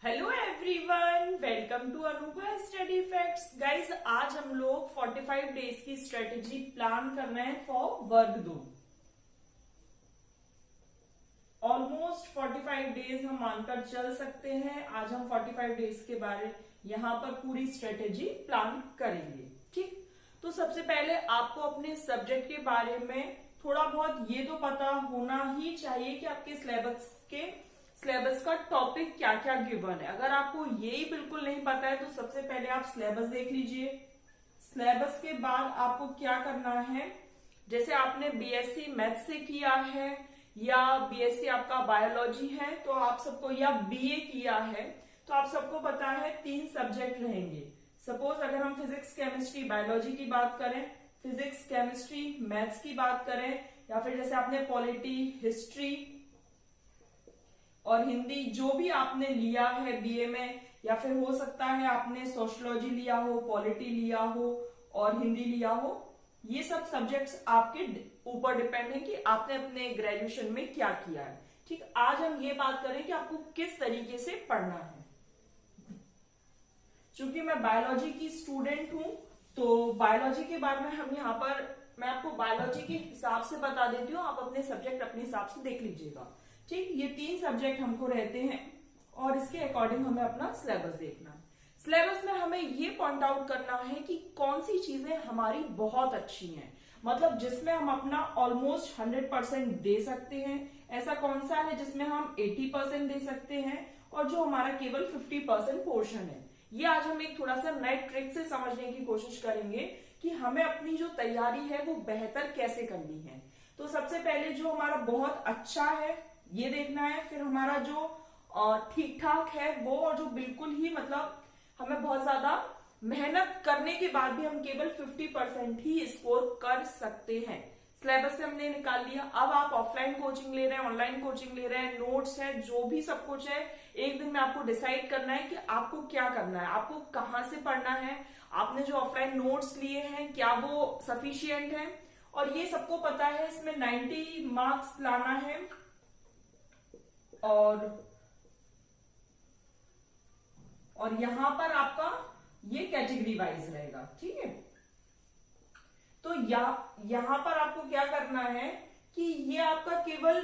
Hello everyone, welcome to अनुभव study facts. Guys, आज हम लोग 45 डेज की स्ट्रेटेजी प्लान कर रहे हैं फॉर वर्ग 2। ऑलमोस्ट 45 डेज हम मानकर चल सकते हैं। आज हम 45 डेज के बारे यहाँ पर पूरी स्ट्रेटेजी प्लान करेंगे। ठीक, तो सबसे पहले आपको अपने सब्जेक्ट के बारे में थोड़ा बहुत ये तो पता होना ही चाहिए कि आपके सिलेबस का टॉपिक क्या क्या गिवन है। अगर आपको यही बिल्कुल नहीं पता है तो सबसे पहले आप सिलेबस देख लीजिए। सिलेबस के बाद आपको क्या करना है, जैसे आपने बीएससी मैथ्स से किया है या बीएससी आपका बायोलॉजी है तो आप सबको, या बीए किया है तो आप सबको पता है 3 सब्जेक्ट रहेंगे। सपोज अगर हम फिजिक्स केमिस्ट्री बायोलॉजी की बात करें, फिजिक्स केमिस्ट्री मैथ्स की बात करें, या फिर जैसे आपने पॉलिटी हिस्ट्री और हिंदी जो भी आपने लिया है बीए में, या फिर हो सकता है आपने सोशियोलॉजी लिया हो, पॉलिटी लिया हो और हिंदी लिया हो, ये सब सब्जेक्ट्स आपके ऊपर डिपेंड है कि आपने अपने ग्रेजुएशन में क्या किया है। ठीक, आज हम ये बात करें कि आपको किस तरीके से पढ़ना है। चूंकि मैं बायोलॉजी की स्टूडेंट हूं तो बायोलॉजी के बारे में हम यहाँ पर मैं आपको बायोलॉजी के हिसाब से बता देती हूँ, आप अपने सब्जेक्ट अपने हिसाब से देख लीजिएगा। ठीक, ये 3 सब्जेक्ट हमको रहते हैं और इसके अकॉर्डिंग हमें अपना सिलेबस देखना है। सिलेबस में हमें ये पॉइंट आउट करना है कि कौन सी चीजें हमारी बहुत अच्छी हैं, मतलब जिसमें हम अपना ऑलमोस्ट 100% दे सकते हैं। ऐसा कौन सा है जिसमें हम 80% दे सकते हैं और जो हमारा केवल 50% पोर्शन है। ये आज हम एक थोड़ा सा नए ट्रिक से समझने की कोशिश करेंगे कि हमें अपनी जो तैयारी है वो बेहतर कैसे करनी है। तो सबसे पहले जो हमारा बहुत अच्छा है ये देखना है, फिर हमारा जो ठीक ठाक है वो, और जो बिल्कुल ही मतलब हमें बहुत ज्यादा मेहनत करने के बाद भी हम केवल 50% ही स्कोर कर सकते हैं। सिलेबस से हमने निकाल लिया। अब आप ऑफलाइन कोचिंग ले रहे हैं, ऑनलाइन कोचिंग ले रहे हैं, नोट्स है, जो भी सब कुछ है, एक दिन में आपको डिसाइड करना है कि आपको क्या करना है, आपको कहाँ से पढ़ना है, आपने जो ऑफलाइन नोट्स लिए हैं क्या वो सफिशियंट है। और ये सबको पता है, इसमें 90 मार्क्स लाना है और यहां पर आपका ये कैटेगरी वाइज रहेगा। ठीक है, तो यहां पर आपको क्या करना है कि ये आपका केवल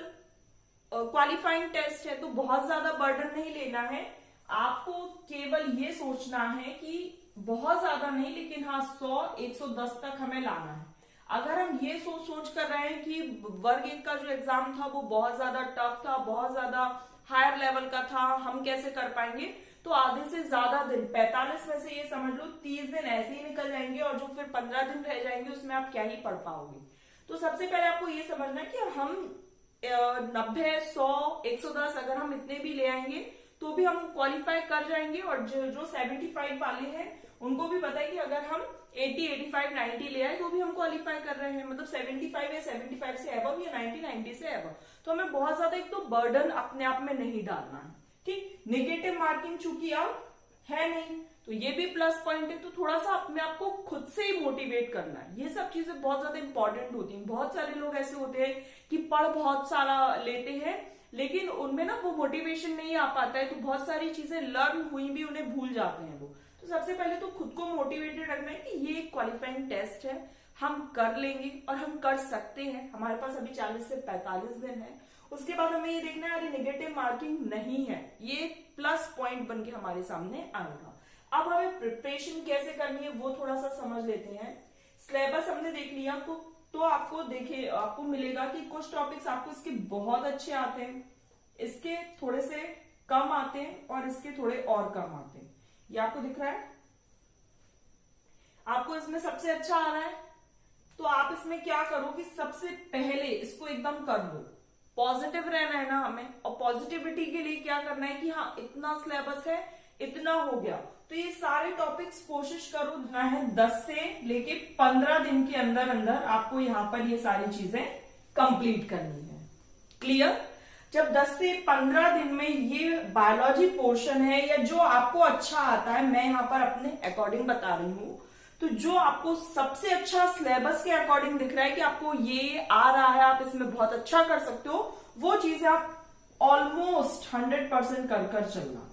क्वालिफाइंग टेस्ट है तो बहुत ज्यादा बर्डन नहीं लेना है। आपको केवल ये सोचना है कि बहुत ज्यादा नहीं, लेकिन हाँ 100-110 तक हमें लाना है। अगर हम ये सोच कर रहे हैं कि वर्ग 1 का जो एग्जाम था वो बहुत ज्यादा टफ था, बहुत ज्यादा हायर लेवल का था, हम कैसे कर पाएंगे, तो आधे से ज्यादा दिन, 45 में से ये समझ लो 30 दिन ऐसे ही निकल जाएंगे और जो फिर 15 दिन रह जाएंगे उसमें आप क्या ही पढ़ पाओगे। तो सबसे पहले आपको ये समझना है कि हम 90, 100, 110 अगर हम इतने भी ले आएंगे तो भी हम क्वालिफाई कर जाएंगे। और जो 75 वाले हैं उनको भी पता है कि अगर हम 80, 85, 90 ले आए तो भी हम क्वालिफाई कर रहे हैं, मतलब 75 या 75 से एबव या 90, 90 से एबव। तो हमें बहुत ज्यादा एक तो बर्डन अपने आप में नहीं डालना है। ठीक, नेगेटिव मार्किंग चूंकि अब है नहीं तो ये भी प्लस पॉइंट है, तो थोड़ा सा अपने आप को खुद से ही मोटिवेट करना है। ये सब चीजें बहुत ज्यादा इंपॉर्टेंट होती हैं। बहुत सारे लोग ऐसे होते हैं कि पढ़ बहुत सारा लेते हैं लेकिन उनमें ना वो मोटिवेशन नहीं आ पाता है, तो बहुत सारी चीजें लर्न हुई भी उन्हें भूल जाते हैं वो। तो सबसे पहले तो खुद को मोटिवेटेड रखना है कि ये एक क्वालिफाइंग टेस्ट है, हम कर लेंगे और हम कर सकते हैं। हमारे पास अभी 40 से 45 दिन है। उसके बाद हमें ये देखना है अरे नेगेटिव मार्किंग नहीं है, ये प्लस पॉइंट बन के हमारे सामने आएगा। अब हमें प्रिपरेशन कैसे करनी है वो थोड़ा सा समझ लेते हैं। सिलेबस हमने देख लिया तो आपको मिलेगा कि कुछ टॉपिक्स आपको इसके बहुत अच्छे आते हैं, इसके थोड़े से कम आते हैं और इसके थोड़े और कम आते हैं। ये आपको दिख रहा है। आपको इसमें सबसे अच्छा आ रहा है तो आप इसमें क्या करो कि सबसे पहले इसको एकदम कर लो। पॉजिटिव रहना है ना हमें, और पॉजिटिविटी के लिए क्या करना है कि हाँ इतना सिलेबस है, इतना हो गया, तो ये सारे टॉपिक्स कोशिश करो ना है 10 से लेके 15 दिन के अंदर अंदर आपको यहाँ पर ये सारी चीजें कंप्लीट करनी है। क्लियर? जब 10 से 15 दिन में ये बायोलॉजी पोर्शन है या जो आपको अच्छा आता है, मैं यहाँ पर अपने अकॉर्डिंग बता रही हूं, तो जो आपको सबसे अच्छा सिलेबस के अकॉर्डिंग दिख रहा है कि आपको ये आ रहा है, आप इसमें बहुत अच्छा कर सकते हो, वो चीजें आप ऑलमोस्ट 100% कर चलना।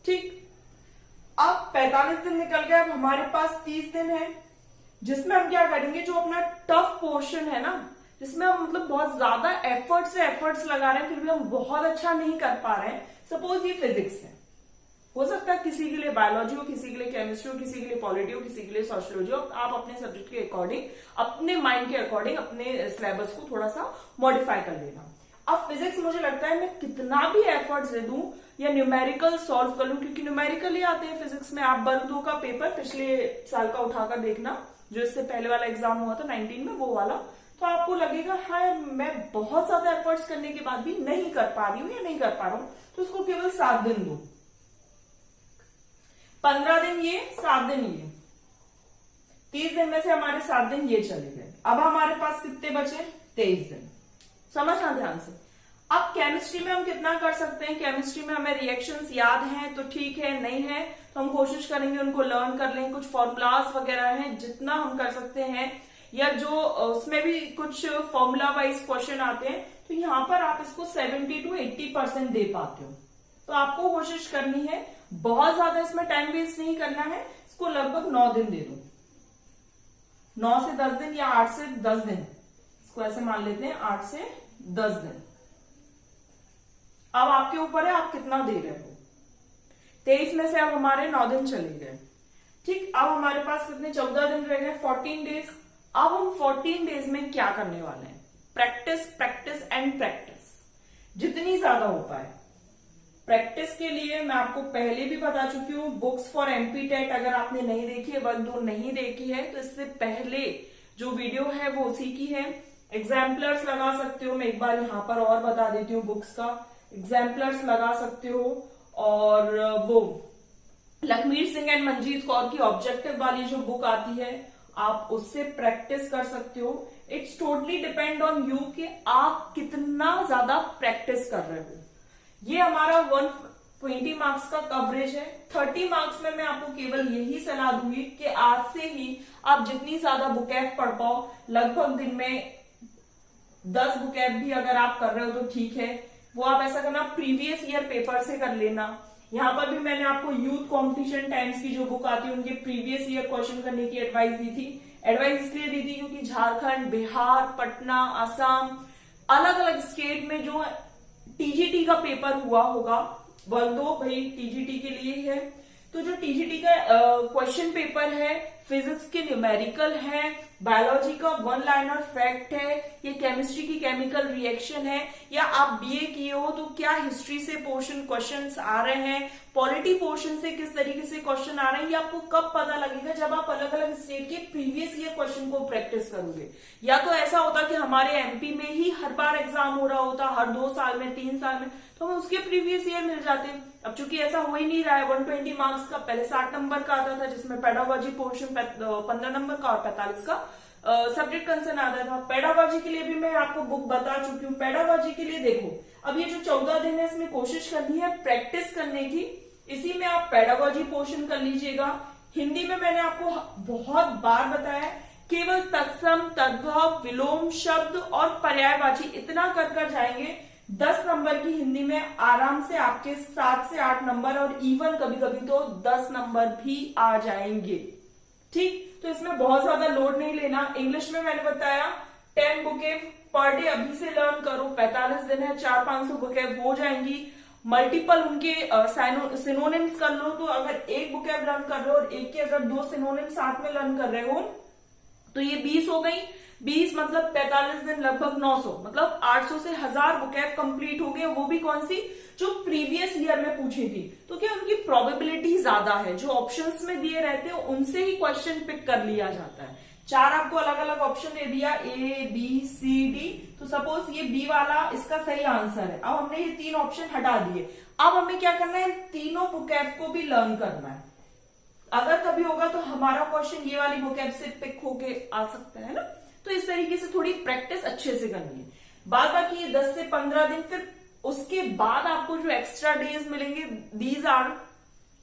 ठीक, अब 45 दिन निकल गया, अब हमारे पास 30 दिन है, जिसमें हम क्या करेंगे, जो अपना टफ पोर्शन है ना, जिसमें हम मतलब बहुत ज्यादा एफर्ट्स लगा रहे हैं, फिर भी हम बहुत अच्छा नहीं कर पा रहे हैं। सपोज ये फिजिक्स है, हो सकता है किसी के लिए बायोलॉजी हो, किसी के लिए केमिस्ट्री हो, किसी के लिए पॉलिटी हो, किसी के लिए सोशियोलॉजी हो। आप अपने सब्जेक्ट के अकॉर्डिंग, अपने माइंड के अकॉर्डिंग अपने सिलेबस को थोड़ा सा मॉडिफाई कर लेना। अब फिजिक्स मुझे लगता है मैं कितना भी एफर्ट्स दे दूं या न्यूमेरिकल सॉल्व कर लूं, क्योंकि न्यूमेरिकल ही आते हैं फिजिक्स में। आप वर्ग 2 का पेपर पिछले साल का उठाकर देखना, जो इससे पहले वाला एग्जाम हुआ था 19 में, वो वाला, तो आपको लगेगा हाँ मैं बहुत ज्यादा एफर्ट्स करने के बाद भी नहीं कर पा रही हूँ या नहीं कर पा रहा हूं। तो उसको केवल 7 दिन दो, 15 दिन ये, 7 दिन ये, 30 दिन में से हमारे 7 दिन ये चले गए। अब हमारे पास कितने बचे, 23 दिन। समझना ध्यान से। अब केमिस्ट्री में हम कितना कर सकते हैं, केमिस्ट्री में हमें रिएक्शंस याद हैं तो ठीक है, नहीं है तो हम कोशिश करेंगे उनको लर्न कर लें। कुछ फॉर्मूलाज वगैरह हैं जितना हम कर सकते हैं, या जो उसमें भी कुछ फॉर्मूला वाइज क्वेश्चन आते हैं, तो यहाँ पर आप इसको 70 to 80% दे पाते हो। तो आपको कोशिश करनी है, बहुत ज्यादा इसमें टाइम वेस्ट नहीं करना है, इसको लगभग 9 दिन दे दो, 9 से 10 दिन या 8 से 10 दिन, इसको ऐसे मान लेते हैं 8 से 10 दिन। अब आपके ऊपर है आप कितना दे रहे हो। 23 में से अब हमारे 9 दिन चले गए, ठीक। अब हमारे पास कितने, 14 दिन रह गए, 14 डेज। अब हम 14 डेज में क्या करने वाले हैं, प्रैक्टिस प्रैक्टिस एंड प्रैक्टिस, जितनी ज्यादा हो पाए। प्रैक्टिस के लिए मैं आपको पहले भी बता चुकी हूँ, बुक्स फॉर एमपी टेट अगर आपने नहीं देखी है, वर्ग 2 नहीं देखी है, तो इससे पहले जो वीडियो है वो उसी की है। एग्जाम्पलर्स लगा सकते हो, मैं एक बार यहाँ पर और बता देती हूँ, बुक्स का एग्जाम्पलर्स लगा सकते हो। और वो लखमीर सिंह एंड मंजीत कौर की ऑब्जेक्टिव वाली जो बुक आती है, आप उससे प्रैक्टिस कर सकते हो। It's totally depend on you कि आप कितना ज्यादा प्रैक्टिस कर रहे हो। ये हमारा 120 मार्क्स का कवरेज है। 30 मार्क्स में मैं आपको केवल यही सलाह दूंगी कि आज से ही आप जितनी ज्यादा बुकैफ पढ़ पाओ, लगभग दिन में 10 बुकैफ भी अगर आप कर रहे हो तो ठीक है, वो आप ऐसा करना प्रीवियस ईयर पेपर से कर लेना। यहाँ पर भी मैंने आपको यूथ कॉम्पिटिशन टाइम्स की जो बुक आती है उनके प्रीवियस ईयर क्वेश्चन करने की एडवाइस दी थी। एडवाइस इसलिए दी थी क्योंकि झारखंड, बिहार, पटना, असम, अलग अलग स्टेट में जो टीजीटी का पेपर हुआ होगा, वर्ग 2 भाई टीजीटी के लिए है, तो जो टीजीटी का क्वेश्चन पेपर है, फिजिक्स के न्यूमेरिकल है, बायोलॉजी का 1 लाइनर फैक्ट है, ये केमिस्ट्री की केमिकल रिएक्शन है, या आप बीए किए हो तो क्या हिस्ट्री से पोर्शन क्वेश्चंस आ रहे हैं, पॉलिटी पोर्शन से किस तरीके से क्वेश्चन आ रहे हैं, ये आपको कब पता लगेगा, जब आप अलग अलग स्टेट के प्रीवियस ईयर क्वेश्चन को प्रैक्टिस करोगे। या तो ऐसा होता कि हमारे एमपी में ही हर बार एग्जाम हो रहा होता, हर 2 साल में, 3 साल में, तो हमें उसके प्रीवियस ईयर मिल जाते। अब चूंकि ऐसा हो ही नहीं रहा है, 120 मार्क्स का पहले 60 नंबर का आता था, जिसमें पेडागोजी पोर्शन 15 नंबर का और 45 का सब्जेक्ट कंसर्न आता था। पेडागोजी के लिए भी मैं आपको बुक बता चुकी हूँ। पेडागोजी के लिए देखो, अब ये जो 14 दिन है इसमें कोशिश करनी है प्रैक्टिस करने की, इसी में आप पेडागोजी पोर्शन कर लीजिएगा। हिंदी में मैंने आपको बहुत बार बताया, केवल तत्सम, तद्भव, विलोम शब्द और पर्यायवाची इतना कर जाएंगे, 10 नंबर की हिंदी में आराम से आपके 7 से 8 नंबर, और इवन कभी कभी तो 10 नंबर भी आ जाएंगे, ठीक। तो इसमें बहुत ज्यादा लोड नहीं लेना। इंग्लिश में मैंने बताया 10 बुकें पर डे अभी से लर्न करो, 45 दिन है, 400-500 बुकें हो जाएंगी। मल्टीपल उनके सिनोनिम्स कर लो, तो अगर एक बुकेब लर्न कर रहे हो और एक के अगर 2 सिनोनिम साथ में लर्न कर रहे हो तो ये 20 हो गई। 20 मतलब 45 दिन लगभग 900, मतलब 800 से 1000 बुकैफ कंप्लीट हो गए। वो भी कौन सी, जो प्रीवियस ईयर में पूछी थी। तो क्या उनकी प्रोबेबिलिटी ज्यादा है, जो ऑप्शंस में दिए रहते हैं उनसे ही क्वेश्चन पिक कर लिया जाता है। 4 आपको अलग अलग ऑप्शन दे दिया, ए बी सी डी, तो सपोज ये बी वाला इसका सही आंसर है। अब हमने ये 3 ऑप्शन हटा दिए, अब हमें क्या करना है, तीनों बुकैफ को भी लर्न करना है। अगर कभी होगा तो हमारा क्वेश्चन ये वाली बुकैफ से पिक होके आ सकता है ना। तो इस तरीके से थोड़ी प्रैक्टिस अच्छे से करनी है। बाद बाकी 10 से 15 दिन, फिर उसके बाद आपको जो एक्स्ट्रा डेज मिलेंगे, these are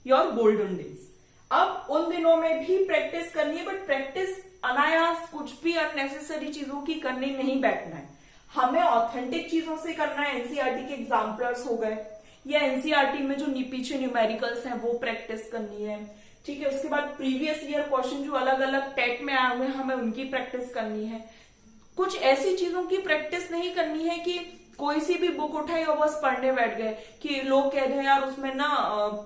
your golden days. अब उन दिनों में भी प्रैक्टिस करनी है, बट प्रैक्टिस अनायास कुछ भी अननेसेसरी चीजों की करने नहीं बैठना है। हमें ऑथेंटिक चीजों से करना है। एनसीईआरटी के एग्जाम्पलर्स हो गए, या एनसीईआरटी में जो पीछे न्यूमेरिकल्स हैं वो प्रैक्टिस करनी है, ठीक है। उसके बाद प्रीवियस ईयर क्वेश्चन जो अलग अलग टेट में आए हुए हैं हमें उनकी प्रैक्टिस करनी है। कुछ ऐसी चीजों की प्रैक्टिस नहीं करनी है कि कोई सी भी बुक उठाई और बस पढ़ने बैठ गए, कि लोग कह रहे हैं यार उसमें ना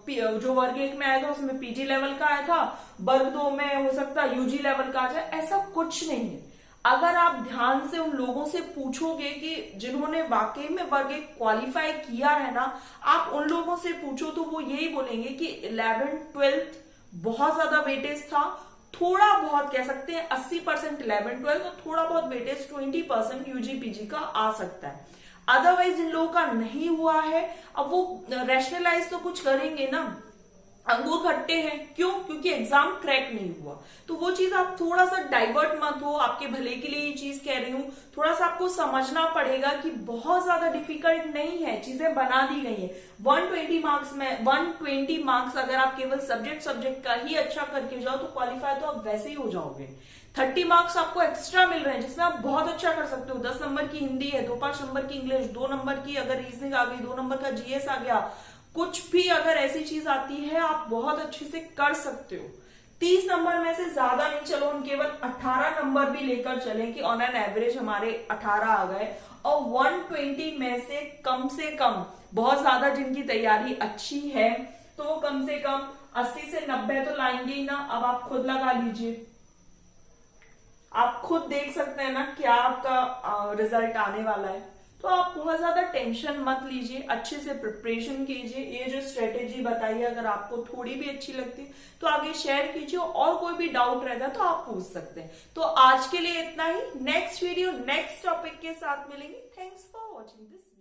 जो वर्ग 1 में आया था उसमें पीजी लेवल का आया था, वर्ग 2 में हो सकता है यूजी लेवल का आ जाए, ऐसा कुछ नहीं है। अगर आप ध्यान से उन लोगों से पूछोगे कि जिन्होंने वाकई में वर्ग 1 क्वालिफाई किया है ना, आप उन लोगों से पूछो तो वो यही बोलेंगे कि 11th 12th बहुत ज्यादा वेटेज था, थोड़ा बहुत कह सकते हैं 80% 11th 12th और थोड़ा बहुत वेटेज 20% यूजी पीजी का आ सकता है। अदरवाइज इन लोगों का नहीं हुआ है, अब वो रैशनलाइज तो कुछ करेंगे ना, अंगूर खट्टे हैं क्यों, क्योंकि एग्जाम क्रैक नहीं हुआ। तो वो चीज आप थोड़ा सा डाइवर्ट मत हो, आपके भले के लिए ये चीज कह रही हूं, थोड़ा सा आपको समझना पड़ेगा कि बहुत ज्यादा डिफिकल्ट नहीं है, चीजें बना दी गई है। 120 मार्क्स में 120 मार्क्स अगर आप केवल सब्जेक्ट का ही अच्छा करके जाओ तो क्वालिफाई तो आप वैसे ही हो जाओगे। 30 मार्क्स आपको एक्स्ट्रा मिल रहे हैं जिसमें आप बहुत अच्छा कर सकते हो। 10 नंबर की हिंदी है, 5 नंबर की इंग्लिश, 2 नंबर की अगर रीजनिंग आ गई, 2 नंबर का जीएस आ गया, कुछ भी अगर ऐसी चीज आती है आप बहुत अच्छे से कर सकते हो। 30 नंबर में से ज्यादा नहीं, चलो हम केवल 18 नंबर भी लेकर चलें कि ऑन एन एवरेज हमारे 18 आ गए, और 120 में से कम बहुत ज्यादा जिनकी तैयारी अच्छी है तो वो कम से कम 80 से 90 तो लाएंगे ही ना। अब आप खुद लगा लीजिए, आप खुद देख सकते हैं ना क्या आपका रिजल्ट आने वाला है। तो आप बहुत ज्यादा टेंशन मत लीजिए, अच्छे से प्रिपरेशन कीजिए। ये जो स्ट्रेटेजी बताई है अगर आपको थोड़ी भी अच्छी लगती है तो आगे शेयर कीजिए, और कोई भी डाउट रहेगा तो आप पूछ सकते हैं। तो आज के लिए इतना ही, नेक्स्ट वीडियो नेक्स्ट टॉपिक के साथ मिलेंगे। Thanks for watching this.